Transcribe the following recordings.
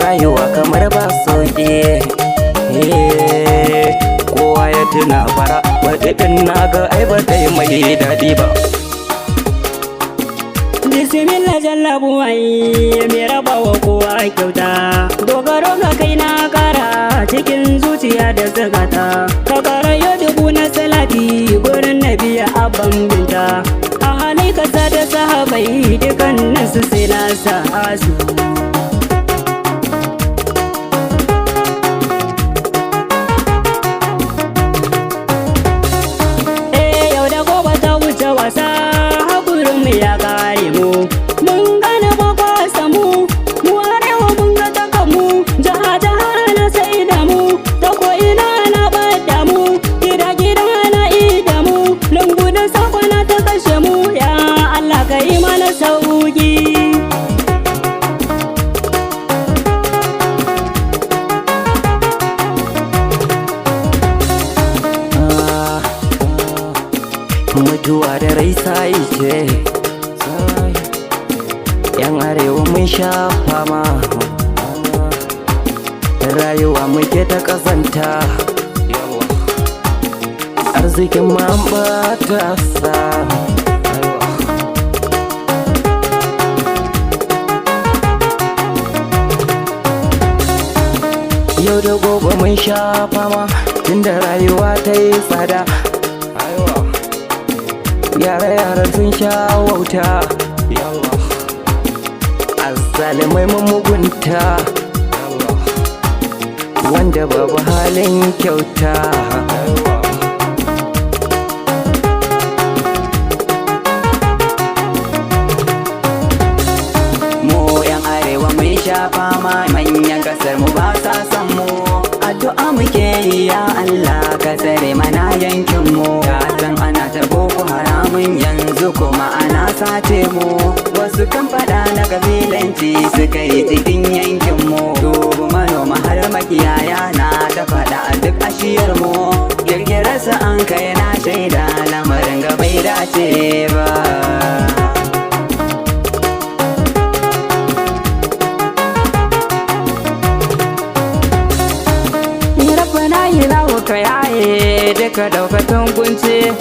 rayuwa kamar ba sauki. Kowa ya tuna bara baɗiɗin na ga ai ba ta yi mai daɗi ba. Bismillah jalla buwai mai raba wa kowa kyauta, dogaro ga kai na kara cikin zuciya da zagata. Ka kara yau dubu na salati gurin nabiya abban binta, a halai kasa da sahabai dukkanin su sai na sa su. Yau da gobe ta wuce wasa, hakurin mu ya kare mu. Mun gane bakwasa mu, mu arewa mun ga taka mu. Jaha na sai da mu, ta ko'ina na ɓadda mu. Gida na ida mu, lungu da sakwana ta kashe mu. Ya Allah ka yi mana sauki. Mutuwa da rai sai ce, yan arewa mun sha fama, rayuwa muke ta kasanta, arzikin ma an bata sa. Yau da gobe mun sha fama, tunda rayuwa ta yi tsada. Yara sun sha wauta, azzalimai mun mugunta, wanda babu halin kyauta. Mu yan arewa mun sha fama, manyan kasar mu ba sa san mu. Addu'a muke yi ya Allah ka tsare mana yankin mu. Ka san ana ta boko haramun yanzu kuma ana sace mu. Wasu kan fada na kabilanci suka yi cikin yankin mu. Dubu manoma har makiyaya na ta fada a duk ashiyar mu. Girgirarsa an kai na shaida lamarin ga bai dace ba. Ka yaye duka daukatun kunci,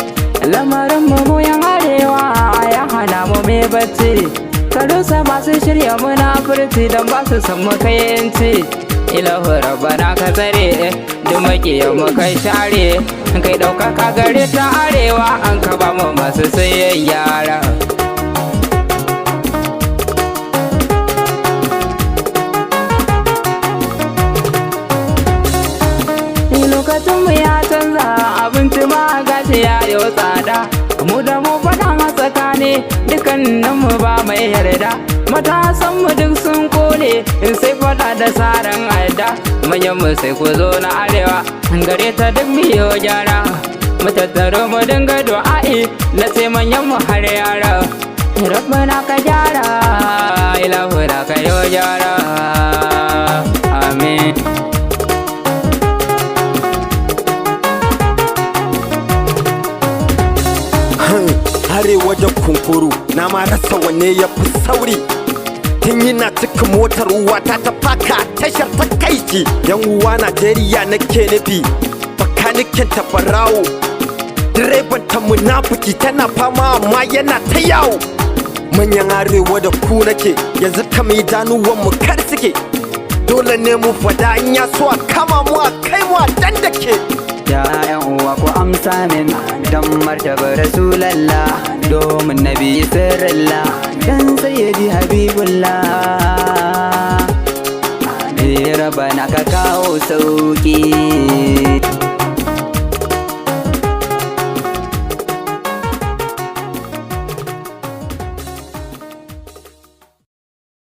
lamarin mu yan arewa ya hana mu mai bacci. Ka rusa masu shirya munafurci don ba su san mu kayanci. Ilahu rabbana ka tsare duk makiyan mu kai share, kai daukaka gare ta arewa an ka ba mu masu sayen yara. Lokacinmu ya canza, abinci ma gashi ya yi tsada. Mu da mu faɗa a tsakani, dukkaninmu ba mai yarda. Matasanmu duk sun kone, in sai faɗa da saran adda. Manyanmu sai ku zo na arewa, gare ta duk miyo gyara. Mu tattaro mu dinga du'a'i, na sai manyanmu har yara. Rabbana ka gyara, ilahu da ka yo gyara. Amin. Arewa da kunkuru na ma rasa wanne ya fi sauri. Tun yana cikin motar uwata ta faka tashar ta kaiki. Yan uwa Najeriya nake nufi, bakanikin ta farawo, direban ta munafiki tana fama amma yana ta yawo. Manyan arewa da ku nake, yanzu kam idanuwan mu kar suke. Dole ne mu fada in ya so a kama mu a kai mu a dandake. Ya yan uwa ku amsa min dan martaba Rasulallah, domin nabi sirrillah, dan sayyidi habibullah. Rabbana ka kawo sauki.